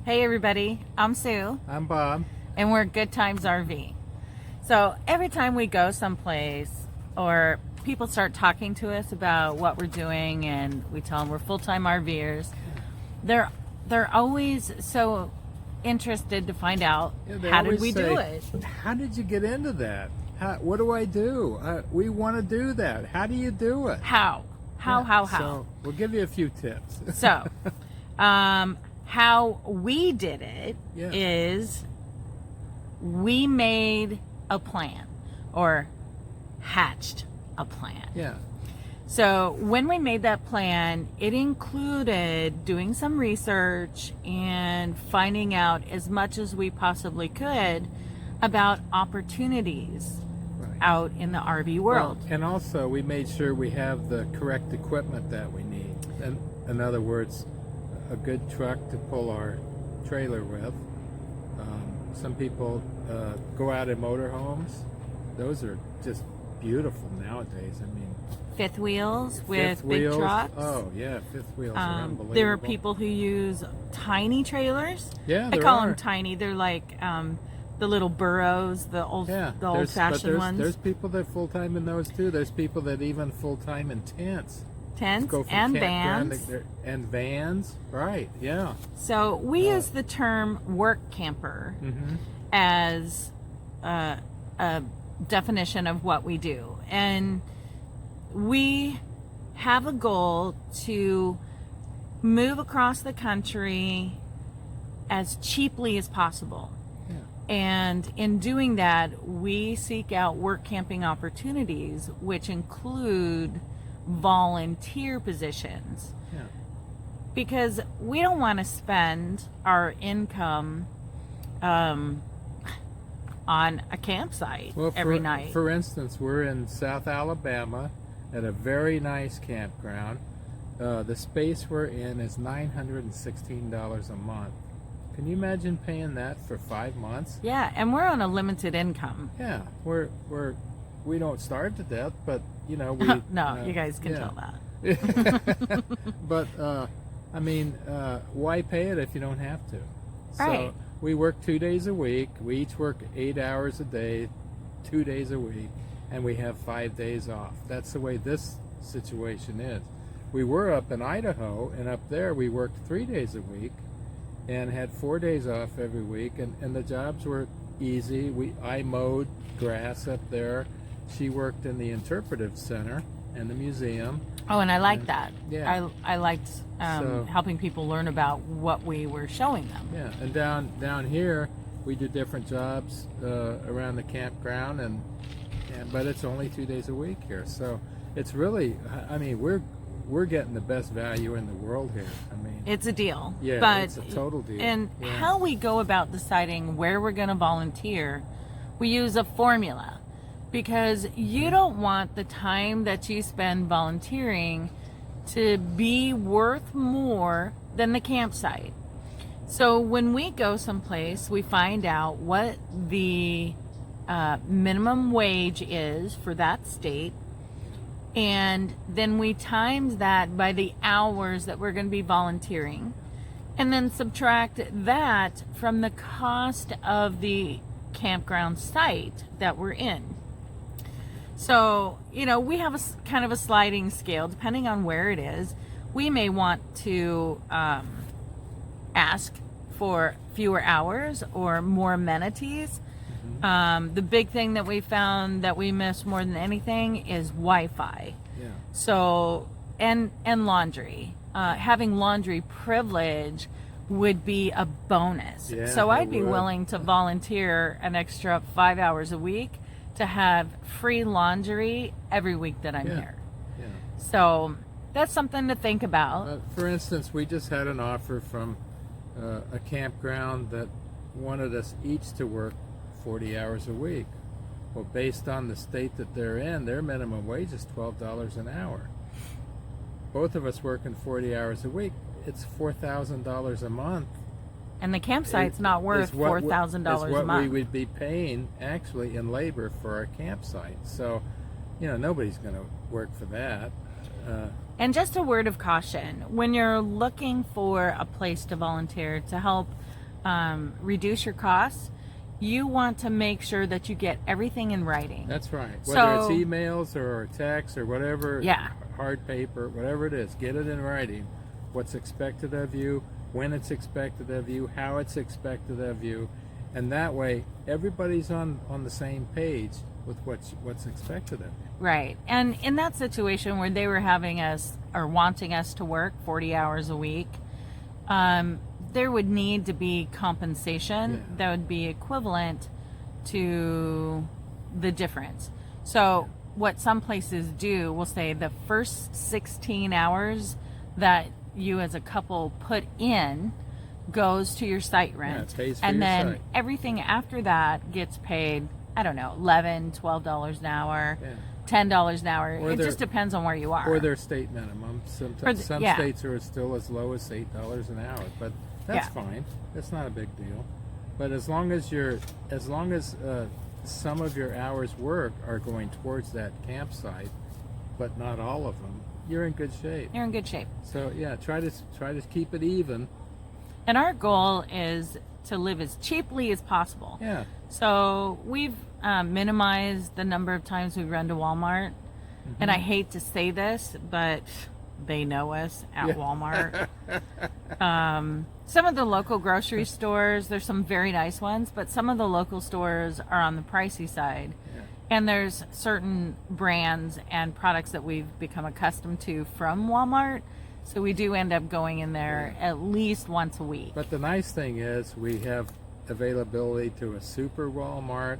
Hey everybody, I'm Sue, I'm Bob. and we're Good Times RV. So every time we go someplace or people start talking to us about what we're doing and we tell them we're full-time RVers, they're always so interested to find out, They how did always we say, do it? How did you get into that? What do I do? We want to do that. How do you do it? How? So we'll give you a few tips. So, how we did it is we made a plan or hatched a plan. Yeah. So when we made that plan, it included doing some research and finding out as much as we possibly could about opportunities out in the RV world. Well, and also we made sure we have the correct equipment that we need. And in other words, a good truck to pull our trailer with. Some people go out in motorhomes. Those are just beautiful nowadays. I mean, Fifth wheels with fifth big wheels. trucks. Oh yeah, fifth wheels are unbelievable. There are people who use tiny trailers. Yeah, I there call are. them tiny. They're like the little burros, the old-fashioned ones. There's people that full time in those too. There's people that even full time in tents. Tents Go from and campground vans. and vans, right? Yeah. So we use the term work camper as a definition of what we do, and we have a goal to move across the country as cheaply as possible. And in doing that, we seek out work camping opportunities, which include volunteer positions. Yeah. Because we don't want to spend our income on a campsite every night. For instance, we're in South Alabama at a very nice campground. The space we're in is $916 a month. Can you imagine paying that for 5 months? Yeah, and we're on a limited income. Yeah, we don't starve to death, but we no, you guys can tell that. But I mean, why pay it if you don't have to? Right. So we work 2 days a week. We each work 8 hours a day, 2 days a week, and we have 5 days off. That's the way this situation is. We were up in Idaho, and up there we worked 3 days a week and had 4 days off every week, and the jobs were easy. I mowed grass up there. She worked in the interpretive center and the museum. Oh, and I like that. Yeah. I liked helping people learn about what we were showing them. Yeah, and down here we do different jobs around the campground, but it's only 2 days a week here. So it's really, I mean, we're getting the best value in the world here. I mean, it's a deal. Yeah, but it's a total deal. And how we go about deciding where we're going to volunteer, we use a formula, because you don't want the time that you spend volunteering to be worth more than the campsite. So when we go someplace, we find out what the minimum wage is for that state, and then we times that by the hours that we're going to be volunteering, and then subtract that from the cost of the campground site that we're in. So, we have a kind of a sliding scale depending on where it is. We may want to ask for fewer hours or more amenities. The big thing that we found that we miss more than anything is Wi-Fi. Yeah. So, and laundry. Having laundry privilege would be a bonus. Yeah, so I'd be would. willing to volunteer an extra 5 hours a week to have free laundry every week that I'm here. Yeah. So that's something to think about. For instance, we just had an offer from a campground that wanted us each to work 40 hours a week. Well, based on the state that they're in, their minimum wage is $12 an hour. Both of us working 40 hours a week, it's $4,000 a month. And the campsite's not worth $4,000 a what month. we would be paying actually in labor for our campsite. So, nobody's going to work for that. And just a word of caution, when you're looking for a place to volunteer to help reduce your costs, you want to make sure that you get everything in writing. That's right. Whether So- it's emails or text or whatever, Yeah. hard paper, whatever it is, get it in writing. What's expected of you, when it's expected of you, how it's expected of you, and that way everybody's on the same page with what's expected of you. Right. And in that situation where they were having us or wanting us to work 40 hours a week, there would need to be compensation Yeah. that would be equivalent to the difference. So what some places do will say the first 16 hours that you as a couple put in goes to your site rent. it pays for and your then site. everything after that gets paid, I don't know, $11, $12 an hour, Yeah. $10 an hour. Or It their- just depends on where you are. Or their state minimum. Some yeah. states are still as low as $8 an hour, but that's Yeah. fine. That's not a big deal. But as long as some of your hours work are going towards that campsite, but not all of them, you're in good shape. You're in good shape. So yeah, try to keep it even. And our goal is to live as cheaply as possible. Yeah. So we've minimized the number of times we run to Walmart. And I hate to say this, but they know us at Yeah. Walmart. Some of the local grocery stores, there's some very nice ones, but some of the local stores are on the pricey side. Yeah. And there's certain brands and products that we've become accustomed to from Walmart. So we do end up going in there at least once a week. But the nice thing is we have availability to a super Walmart,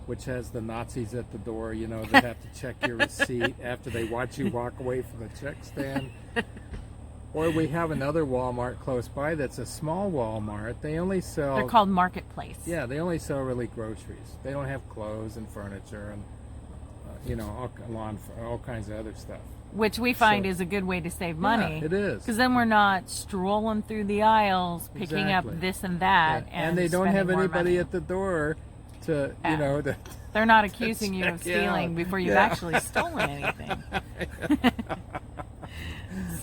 which has the Nazis at the door, that have to check your receipt after they watch you walk away from the check stand. Or we have another Walmart close by that's a small Walmart. They only sell... They're called Marketplace. Yeah, they only sell really groceries. They don't have clothes and furniture and, all kinds of other stuff. Which we find So- is a good way to save money. Yeah, it is. Because then we're not strolling through the aisles, picking Exactly. up this and that. Yeah. And they don't have spending more anybody money. at the door to, Yeah. to... They're not accusing you of check you stealing out. before you've Yeah. actually stolen anything.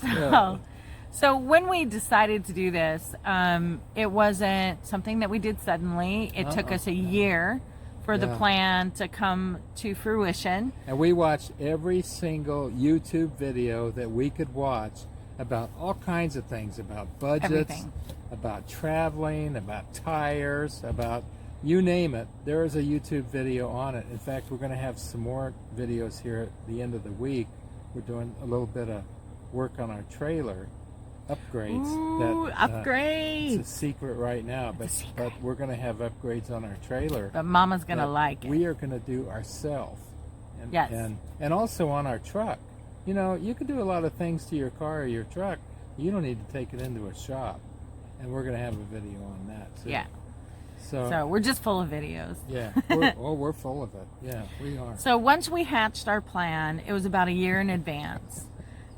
Yeah. So when we decided to do this, it wasn't something that we did suddenly. It took us a year for the Yeah. plan to come to fruition. And we watched every single YouTube video that we could watch about all kinds of things, about budgets, Everything. about traveling, about tires, about you name it. There is a YouTube video on it. In fact, we're going to have some more videos here at the end of the week. We're doing a little bit of work on our trailer upgrades. Ooh, upgrades. It's a secret right now, but we're going to have upgrades on our trailer. But Mama's going to that like it. we are going to do ourselves. And, Yes. and also on our truck. You can do a lot of things to your car or your truck. You don't need to take it into a shop. And we're going to have a video on that too. Yeah. So, So we're just full of videos. yeah, we're full of it. Yeah, we are. So once we hatched our plan, it was about a year in advance.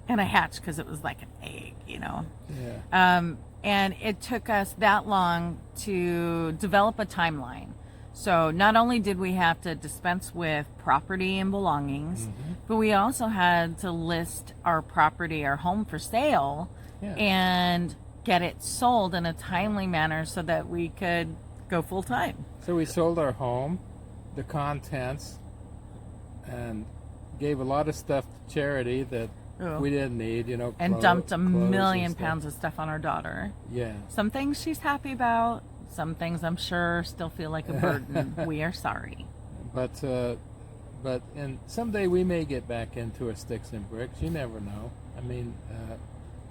And I hatched because it was like an egg, Yeah. And it took us that long to develop a timeline. So not only did we have to dispense with property and belongings, but we also had to list our property, our home for sale, Yeah. and get it sold in a timely manner so that we could go full time. So we sold our home, the contents, and gave a lot of stuff to charity that Oh. we didn't need, And clo- dumped a clothes and million stuff. pounds of stuff on our daughter. Yeah. Some things she's happy about. Some things I'm sure still feel like a burden. We are sorry. But and someday we may get back into a sticks and bricks. You never know. I mean,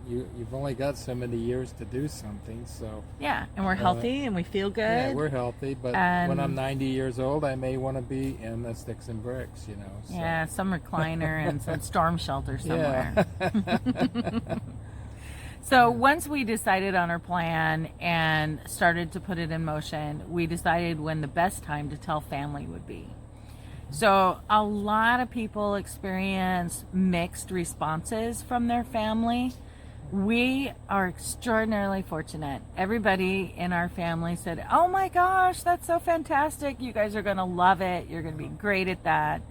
you've only got so many years to do something. So Yeah, and we're healthy and we feel good. yeah, we're healthy. But And- when I'm 90 years old, I may want to be in the sticks and bricks. So. Yeah, some recliner and some storm shelter somewhere. Yeah. So once we decided on our plan and started to put it in motion, we decided when the best time to tell family would be. So a lot of people experience mixed responses from their family. We are extraordinarily fortunate. Everybody in our family said, "Oh my gosh, that's so fantastic. You guys are going to love it. You're going to be great at that."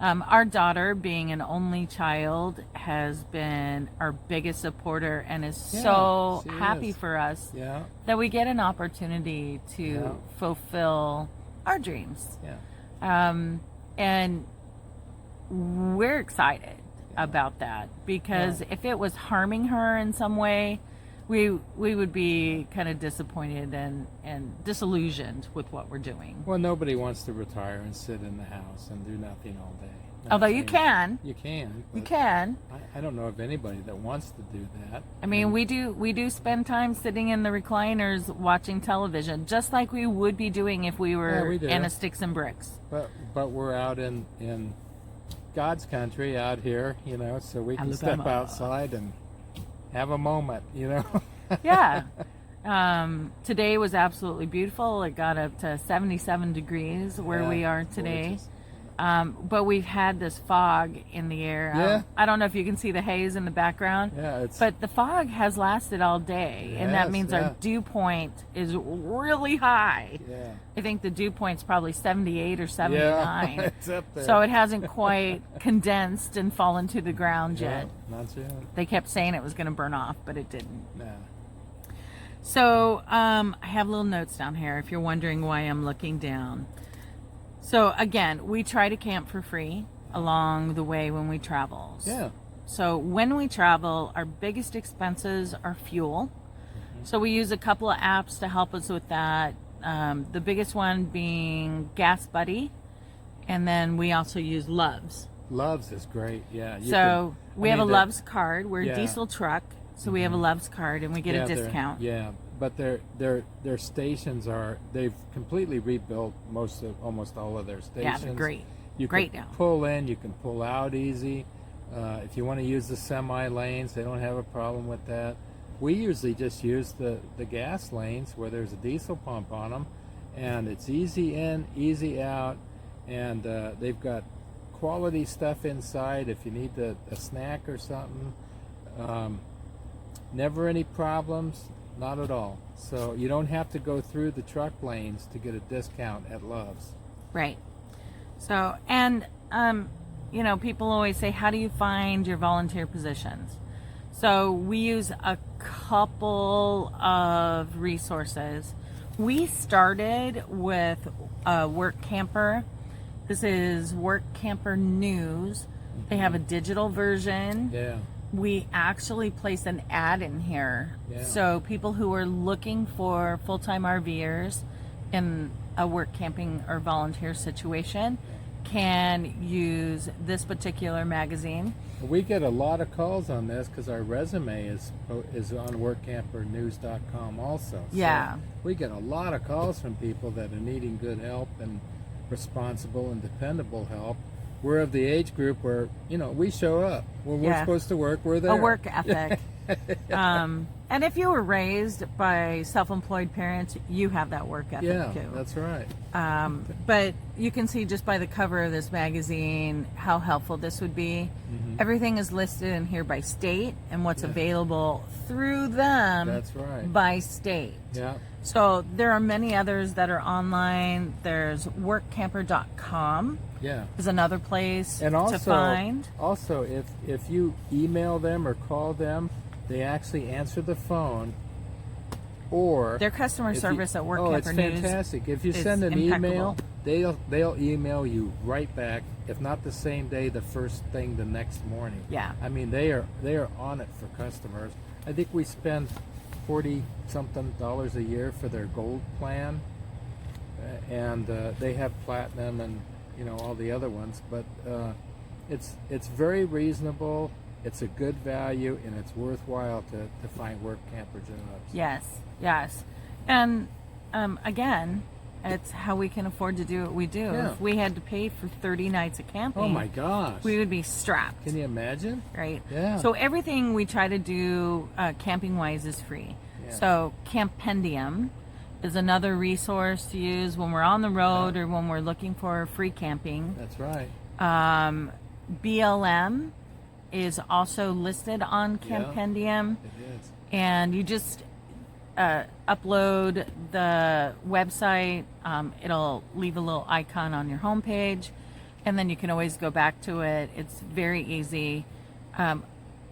Our daughter, being an only child, has been our biggest supporter and is so she happy is. for us Yeah, that we get an opportunity to Yeah. fulfill our dreams. yeah. And we're excited about that because if it was harming her in some way, we would be kind of disappointed and disillusioned with what we're doing. Well, nobody wants to retire and sit in the house and do nothing all day. Not Although you saying- can, You can. you but can. I don't know of anybody that wants to do that. I mean, we do spend time sitting in the recliners watching television, just like we would be doing if we were we do. in a sticks and bricks. But we're out in God's country out here, so we can step Alabama. outside and have a moment, Yeah. Today was absolutely beautiful. It got up to 77 degrees where Yeah, we are today. gorgeous. But we've had this fog in the air. Yeah. I don't know if you can see the haze in the background. Yeah, it's But the fog has lasted all day, and that Yes, means yeah. our dew point is really high. yeah. I think the dew point's probably 78 or Yeah, 79. it's up there. So it hasn't quite condensed and fallen to the ground Yeah, yet. not yet. They kept saying it was going to burn off, but it didn't. No. So I have little notes down here if you're wondering why I'm looking down. So again, we try to camp for free along the way when we travel. Yeah. So when we travel, our biggest expenses are fuel. So we use a couple of apps to help us with that. The biggest one being Gas Buddy, and then we also use Loves. Loves is great. Yeah. So we have a they're- Loves card. We're Yeah. a diesel truck, so we have a Loves card, and we get a they're- discount. Yeah, but their stations they've completely rebuilt almost all of their Yeah, stations. they're great. You Great can now. pull in, you can pull out easy. If you want to use the semi lanes, they don't have a problem with that. We usually just use the gas lanes where there's a diesel pump on them, and it's easy in, easy out, and they've got quality stuff inside if you need a snack or something. Never any problems, not at all. So you don't have to go through the truck lanes to get a discount at Love's. Right. So, and, people always say, how do you find your volunteer positions? So we use a couple of resources. We started with Work Camper. This is Work Camper News. They have a digital version. Yeah. We actually place an ad in here. Yeah. So people who are looking for full-time RVers in a work camping or volunteer situation can use this particular magazine. We get a lot of calls on this because our resume is on workcampernews.com also. So Yeah. we get a lot of calls from people that are needing good help and responsible and dependable help. We're of the age group where, we show up. When we're Yeah. supposed to work, we're there. A work ethic. And if you were raised by self-employed parents, you have that work ethic Yeah, too. that's right. But you can see just by the cover of this magazine how helpful this would be. Everything is listed in here by state and what's available through them That's right. by state. Yeah. So there are many others that are online. There's workcamper.com Yeah. is another place And also, to find. also if you email them or call them, they actually answer the phone. Or Their customer if you- service at Work oh, Camper it's News fantastic. If you is send an email, impeccable. they'll email you right back. If not the same day, the first thing the next morning. Yeah. I mean, they are on it for customers. I think we spend $40 something a year for their gold plan, and they have platinum and all the other ones. But it's very reasonable. It's a good value, and it's worthwhile to find work camper jobs. Yes. And again, it's how we can afford to do what we do. Yeah. If we had to pay for 30 nights of camping, Oh my gosh! we would be strapped. Can you imagine? Right? Yeah. So everything we try to do camping wise is free. Yeah. So Campendium is another resource to use when we're on the road or when we're looking for free camping. That's right. BLM is also listed on Yeah. Campendium, It is. and you just upload the website. It'll leave a little icon on your homepage. and then you can always go back to it. It's very easy.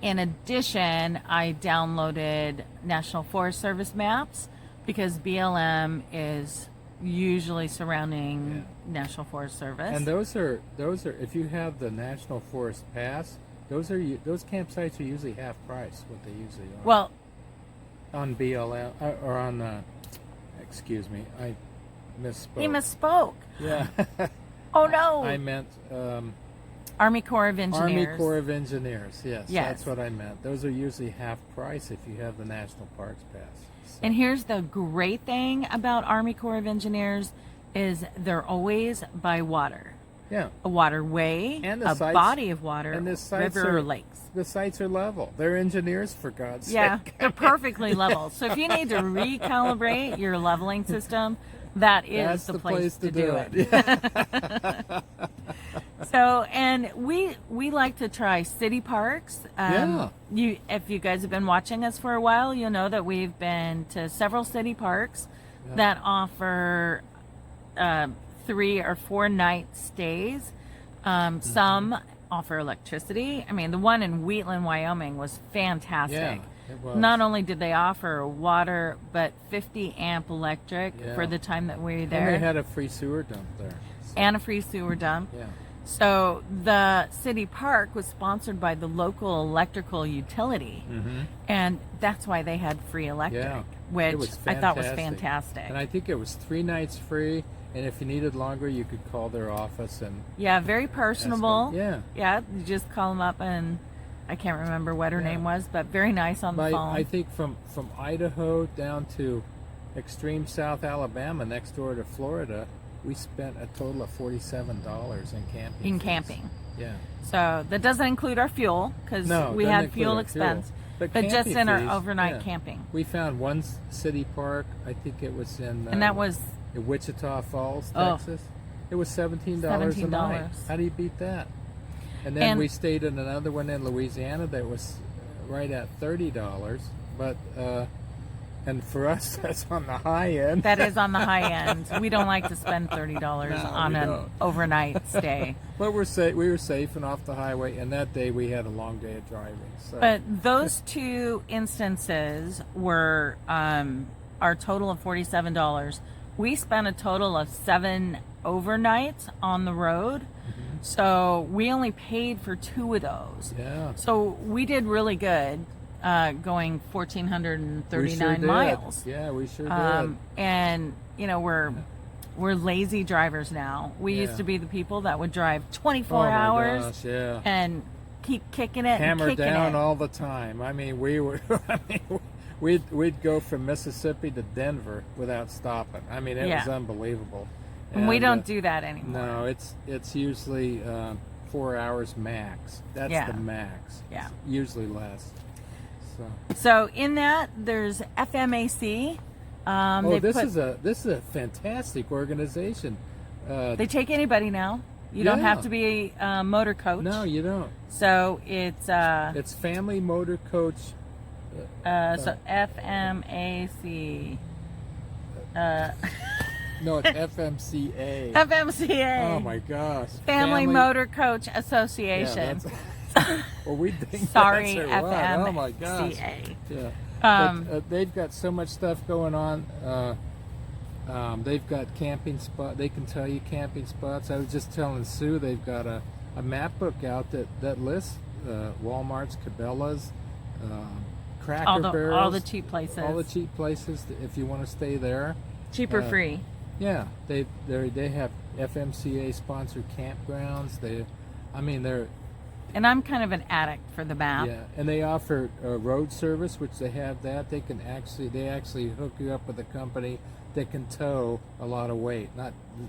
In addition, I downloaded National Forest Service maps because BLM is usually surrounding National Forest Service. And those are if you have the National Forest Pass, those campsites are usually half price what they usually are. Well, on BLM or on excuse me, I misspoke. he misspoke. Yeah. Oh no. I meant Army Corps of Engineers. Army Corps of Engineers. Yes, Yes. that's what I meant. Those are usually half price if you have the National Parks Pass. So, And here's the great thing about Army Corps of Engineers is they're always by water. yeah. A waterway, And the a sites- body of water, and the sites river are- or lakes. The sites are level. They're engineers, for God's Yeah, sake. they're perfectly level. So if you need to recalibrate your leveling system, that is That's the place to do it. Yeah. So, and we like to try city parks. Yeah. If you guys have been watching us for a while, you'll know that we've been to several city parks that offer 3 or 4 night stays. Some offer electricity. I mean, the one in Wheatland, Wyoming was fantastic. Yeah, it was. Not only did they offer water, but 50 amp electric Yeah. for the time that we were And there, they had a free sewer dump there. So, and a free sewer dump. yeah. So the city park was sponsored by the local electrical utility, and that's why they had free electric, Yeah. which It was I thought was fantastic. fantastic. And I think it was 3 nights free. And if you needed longer, you could call their office and Yeah, very ask them. personable. Yeah. Yeah, you just call them up, and I can't remember what her Yeah. name was, but very nice on the But phone. I think from Idaho down to extreme South Alabama, next door to Florida, we spent a total of $47 in camping. in fees. camping. Yeah. So that doesn't include our fuel because No, we doesn't had include fuel our expense, fuel. but just camping in our fees, overnight yeah. camping, We found one city park. I think it was in and that was in Wichita Falls, Oh. Texas. It was $17 a night. $17. How do you beat that? And then And- we stayed in another one in Louisiana that was right at $30. But and for us, that's on the high end. that is on the high end. We don't like to spend $30 No, on we an don't. overnight stay. But we were safe and off the highway. And that day we had a long day of driving. So But those two instances were our total of $47. We spent a total of 7 overnights on the road. So we only paid for 2 of those. yeah. So we did really good going We 1,439 sure did. miles. Yeah, we sure did. And, you know, we're lazy drivers now. We Yeah. used to be the people that would drive 24 Oh my hours gosh, yeah. and keep kicking it and Hammer kicking down it. all the time. I mean, we were. I mean, we'd go from Mississippi to Denver without stopping. I mean, it was Yeah. unbelievable. And we don't uh, do that anymore. No, it's usually 4 hours max. That's Yeah. the max. Yeah. It's usually less. So. So in that, there's FMAC. Oh, They this is a fantastic organization. they take anybody now. You don't Yeah. have to be a motor coach. No, you don't. So it's It's Family Motor Coach. so FMAC. No, it's FMCA. FMCA. Oh my gosh. Family Motor Coach Association. Yeah, well, we think Sorry, that's a lot. Oh my gosh. FMCA. Yeah. Um, But, they've got so much stuff going on. They've got camping spot. They can tell you camping spots. I was just telling Sue they've got a map book out that lists Walmart's, Cabela's, Cracker Barrels, all the cheap places. all the cheap places if you want to stay there. Cheaper free. Yeah, they have FMCA sponsored campgrounds. They're And I'm kind of an addict for the map. yeah, and they offer road service, which they have that. They actually hook you up with a company that can tow a lot of weight.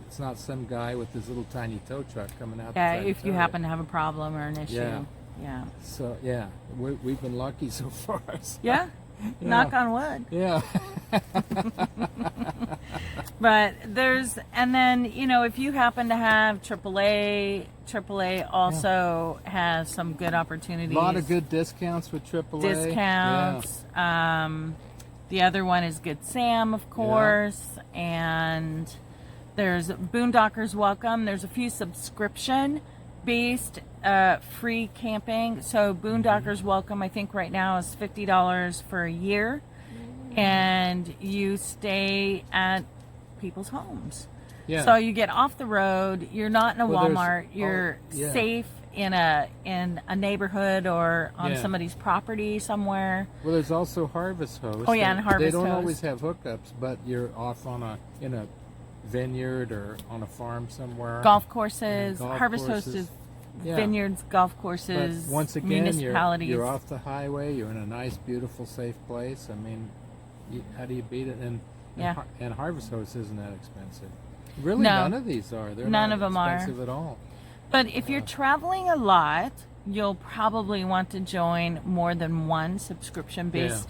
It's not some guy with his little tiny tow truck coming out. Yeah, to try to if you tow happen to have a problem or an issue. Yeah. Yeah. So yeah, we've been lucky so far. So, Yeah. Knock on wood. Yeah. But and then, you know, if you happen to have AAA also has some good opportunities. A lot of good discounts with AAA. discounts. The other one is Good Sam, of course, and There's Boondockers Welcome. There's a few subscription based free camping. So Boondockers Welcome, I think right now is $50 for a year, and you stay at people's homes. Yeah. So you get off the road. You're not in a Well, there's- Walmart. You're yeah. safe in a neighborhood or on Yeah. somebody's property somewhere. Well, there's also Harvest Host. Oh, yeah, and They Harvest don't Host. always have hookups, but you're off in a vineyard or on a farm somewhere. Golf courses. Golf Harvest courses. Host is Yeah. vineyards, golf But courses, once again, municipalities. you're off the highway. You're in a nice, beautiful, safe place. I mean, how do you beat it? Yeah. And Harvest Host isn't that expensive. Really, No. none of these are. They're None not of them are. expensive at all. But if you're traveling a lot, you'll probably want to join more than one subscription-based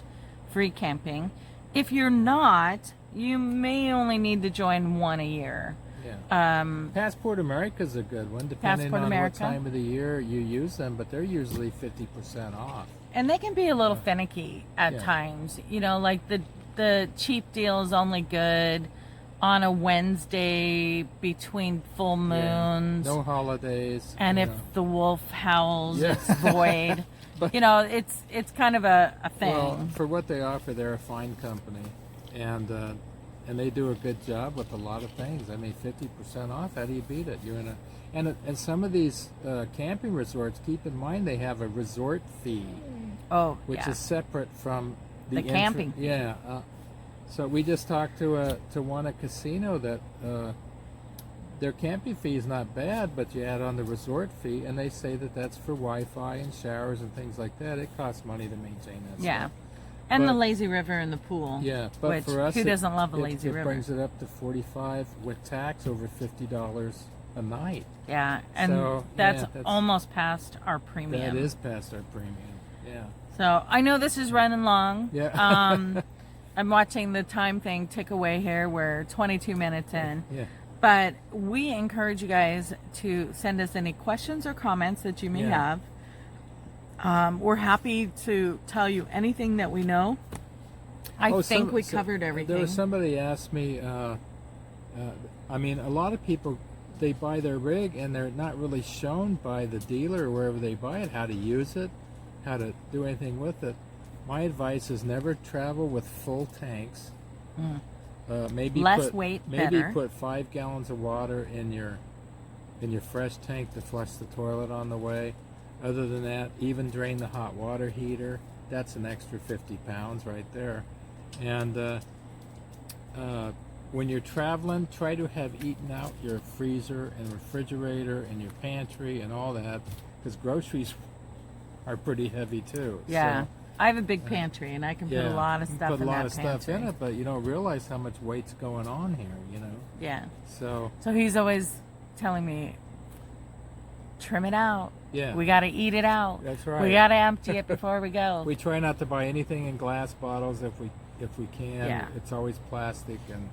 free camping. If you're not, you may only need to join one a year. Yeah. Passport America's a good one, depending Passport on America. what time of the year you use them, but they're usually 50% off. And they can be a little finicky at Yeah. times. You know, like the cheap deal is only good on a Wednesday between full moons. No holidays. And you if know. the wolf howls, Yeah. it's void. But- You know, it's kind of a thing. Well, for what they offer, they're a fine company, and they do a good job with a lot of things. I mean, 50% off. How do you beat it? You're in and some of these camping resorts. Keep in mind they have a resort fee, Oh, which yeah. is separate from The camping fee. Yeah. So we just talked to one at casino that their camping fee is not bad, but you add on the resort fee, and they say that that's for Wi-Fi and showers and things like that. It costs money to maintain that. Yeah. stuff. And the But- lazy river and the pool. Yeah, but which, for us, who doesn't love a it lazy river? brings it up to 45 with tax, over $50 a night. Yeah, and So, that's, yeah, that's- almost past our premium. That is past our premium. Yeah. So I know this is running long. Yeah. I'm watching the time thing tick away here. We're 22 minutes in. Yeah. But we encourage you guys to send us any questions or comments that you may Yeah. have. We're happy to tell you anything that we know. I Oh, think we covered everything. There was somebody asked me. I mean, a lot of people, they buy their rig and they're not really shown by the dealer or wherever they buy it how to use it, how to do anything with it. My advice is never travel with full tanks. Maybe Less put, weight, maybe better. put 5 gallons of water in your fresh tank to flush the toilet on the way. Other than that, even drain the hot water heater. That's an extra 50 pounds right there. And when you're traveling, try to have eaten out your freezer and refrigerator and your pantry and all that, because groceries are pretty heavy too. yeah. So, I have a big pantry and I can put a lot of you stuff put in a lot that of pantry. stuff in it, but you don't realize how much weight's going on here, you know. Yeah. So So he's always telling me, trim it out. yeah, We got to eat it out. That's right. We got to empty it before we go. we try not to buy anything in glass bottles if we can. Yeah. It's always plastic and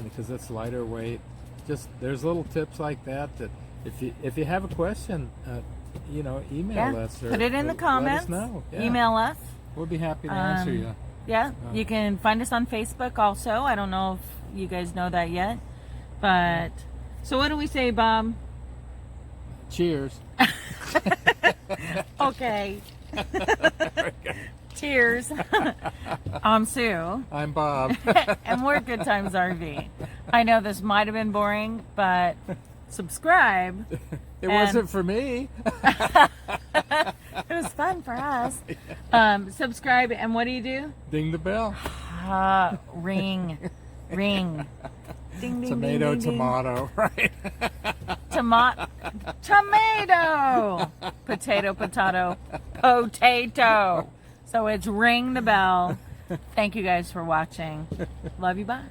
because it's lighter weight. Just there's little tips like that if you have a question, email us or Put it in the let comments. us know. Yeah. Email us. We'll be happy to answer you. Yeah, you can find us on Facebook also. I don't know if you guys know that yet. But, so what do we say, Bob? Cheers. Okay. Cheers. I'm Sue. I'm Bob. And we're Good Times RV. I know this might have been boring, but subscribe. It wasn't for me. It was fun for us. Subscribe, and what do you do? Ding the bell. Ring. Ding, ding, Tomato, ding, ding, ding. tomato, right? Tomato. Potato, potato. So it's ring the bell. Thank you guys for watching. Love you. Bye.